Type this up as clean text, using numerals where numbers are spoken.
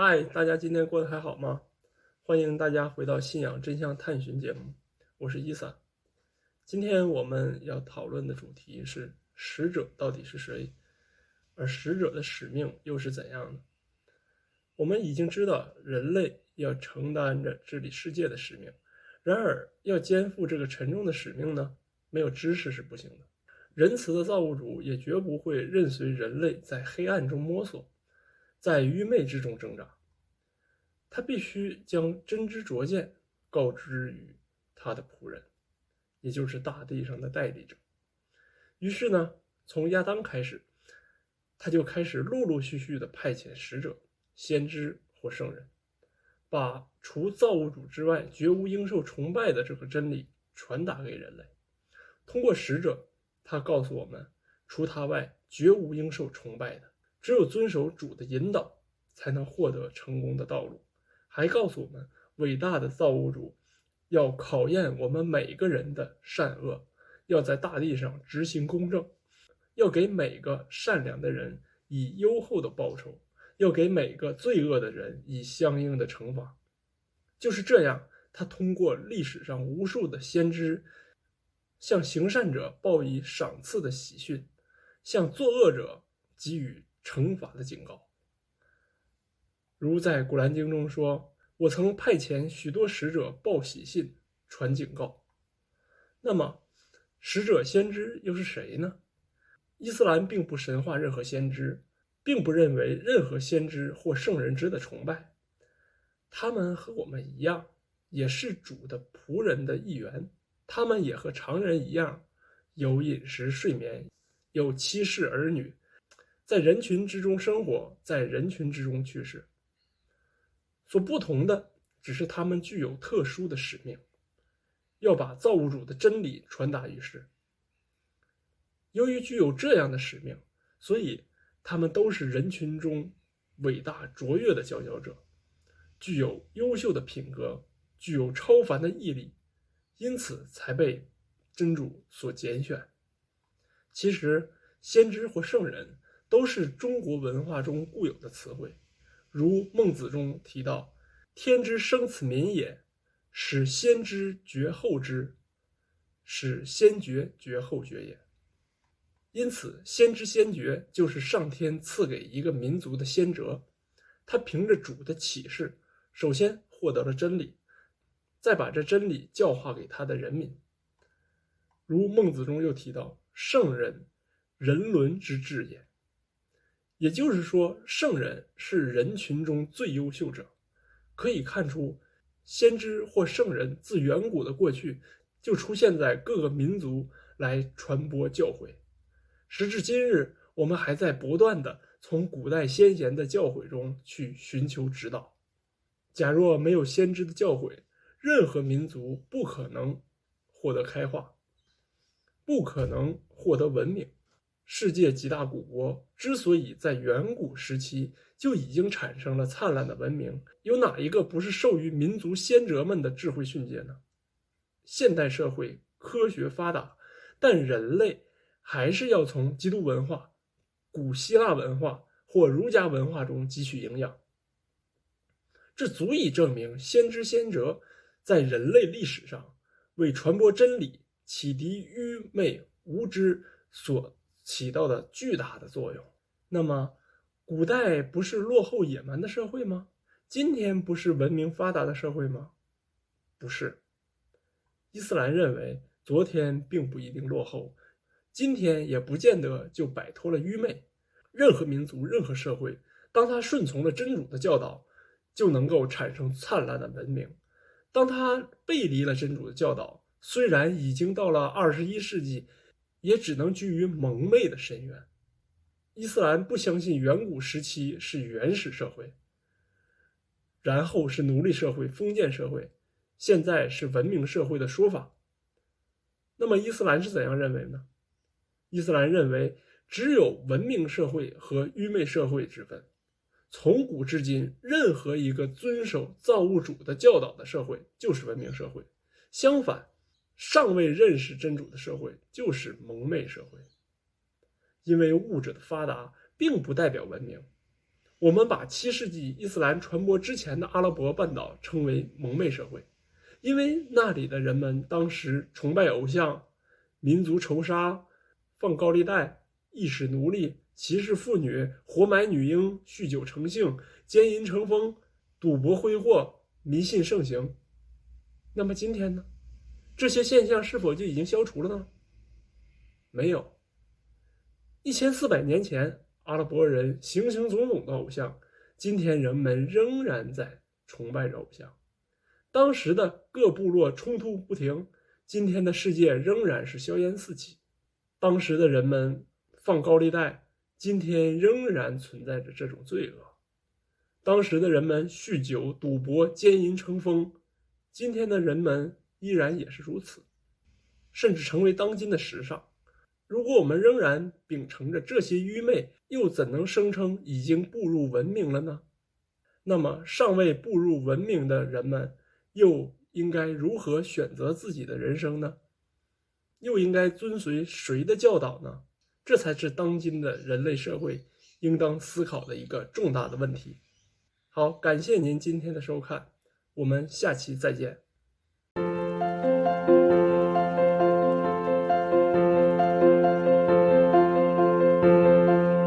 嗨，大家今天过得还好吗？欢迎大家回到信仰真相探寻节目，我是伊萨。今天我们要讨论的主题是使者到底是谁，而使者的使命又是怎样的？我们已经知道人类要承担着治理世界的使命，然而要肩负这个沉重的使命呢，没有知识是不行的。仁慈的造物主也绝不会任随人类在黑暗中摸索，在愚昧之中挣扎。他必须将真知灼见告知于他的仆人，也就是大地上的代理者。于是呢，从亚当开始，他就开始陆陆续续的派遣使者、先知或圣人，把除造物主之外绝无应受崇拜的这个真理传达给人类。通过使者，他告诉我们，除他外绝无应受崇拜的，只有遵守主的引导，才能获得成功的道路。还告诉我们，伟大的造物主要考验我们每个人的善恶，要在大地上执行公正，要给每个善良的人以优厚的报酬，要给每个罪恶的人以相应的惩罚。就是这样，他通过历史上无数的先知，向行善者报以赏赐的喜讯，向作恶者给予惩罚的警告。如在古兰经中说，我曾派遣许多使者报喜信，传警告。那么使者先知又是谁呢？伊斯兰并不神化任何先知，并不认为任何先知或圣人值得崇拜。他们和我们一样，也是主的仆人的一员，他们也和常人一样，有饮食睡眠，有妻室儿女，在人群之中生活，在人群之中去世。所不同的只是他们具有特殊的使命，要把造物主的真理传达于世。由于具有这样的使命，所以他们都是人群中伟大卓越的佼佼者，具有优秀的品格，具有超凡的毅力，因此才被真主所拣选。其实先知或圣人都是中国文化中固有的词汇，如孟子中提到，天之生此民也，使先知绝后知，使先觉绝后觉也。因此先知先觉就是上天赐给一个民族的先哲，他凭着主的启示，首先获得了真理，再把这真理教化给他的人民。如孟子中又提到，圣人，人伦之治也。也就是说，圣人是人群中最优秀者。可以看出，先知或圣人自远古的过去就出现在各个民族来传播教诲。时至今日，我们还在不断地从古代先贤的教诲中去寻求指导。假若没有先知的教诲，任何民族不可能获得开化，不可能获得文明。世界几大古国之所以在远古时期就已经产生了灿烂的文明，有哪一个不是受于民族先哲们的智慧训诫呢？现代社会科学发达，但人类还是要从基督文化、古希腊文化或儒家文化中汲取营养。这足以证明先知先哲在人类历史上为传播真理、启迪愚昧无知所起到的巨大的作用。那么，古代不是落后野蛮的社会吗？今天不是文明发达的社会吗？不是。伊斯兰认为，昨天并不一定落后，今天也不见得就摆脱了愚昧。任何民族、任何社会，当他顺从了真主的教导，就能够产生灿烂的文明。当他背离了真主的教导，虽然已经到了21世纪，也只能居于蒙昧的深渊。伊斯兰不相信远古时期是原始社会，然后是奴隶社会、封建社会，现在是文明社会的说法。那么伊斯兰是怎样认为呢？伊斯兰认为只有文明社会和愚昧社会之分。从古至今，任何一个遵守造物主的教导的社会就是文明社会，相反，尚未认识真主的社会就是蒙昧社会。因为物质的发达并不代表文明，我们把7世纪伊斯兰传播之前的阿拉伯半岛称为蒙昧社会，因为那里的人们当时崇拜偶像、民族仇杀、放高利贷、役使奴隶、歧视妇女、活埋女婴、酗酒成性、奸淫成风、赌博挥霍、迷信盛行。那么今天呢？这些现象是否就已经消除了呢？没有。1400年前，阿拉伯人形形种种的偶像，今天人们仍然在崇拜着偶像。当时的各部落冲突不停，今天的世界仍然是硝烟四起。当时的人们放高利贷，今天仍然存在着这种罪恶。当时的人们酗酒、赌博、奸淫成风，今天的人们依然也是如此，甚至成为当今的时尚。如果我们仍然秉承着这些愚昧，又怎能声称已经步入文明了呢？那么尚未步入文明的人们又应该如何选择自己的人生呢？又应该遵随谁的教导呢？这才是当今的人类社会应当思考的一个重大的问题。好，感谢您今天的收看，我们下期再见。